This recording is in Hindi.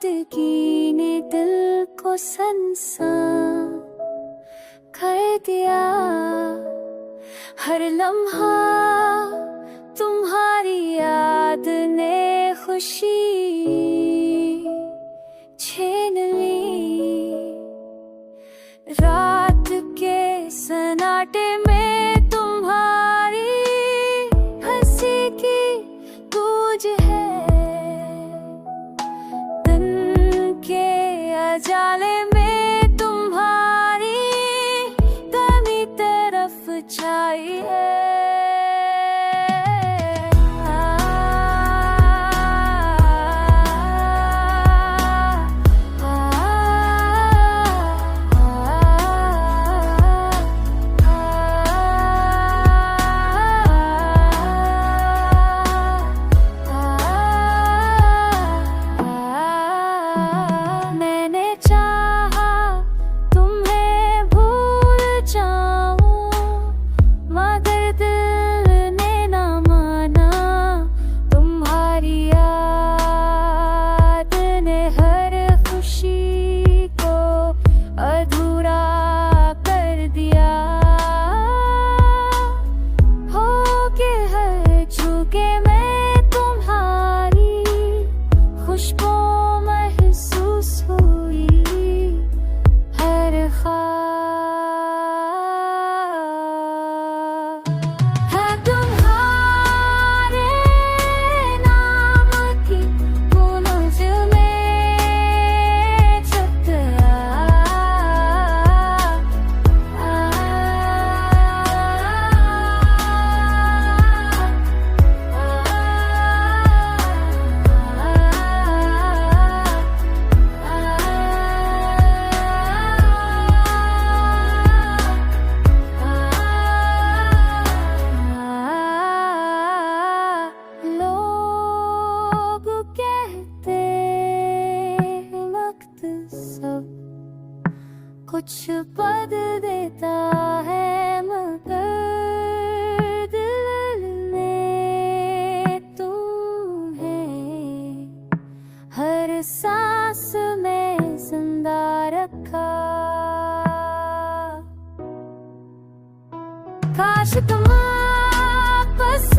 सादगी ने दिल को सनसान कर दिया। हर लम्हा तुम्हारी याद ने खुशी छीन ली। रात के सन्नाटे में तुम्हारी हंसी की गूंज है। दिन के अजाले में तुम्हारी कमी तरफ छाई है। कुछ बदल देता है मगर दिल ने तुम्हें हर सांस में जिंदा रखा। काश तुम आपस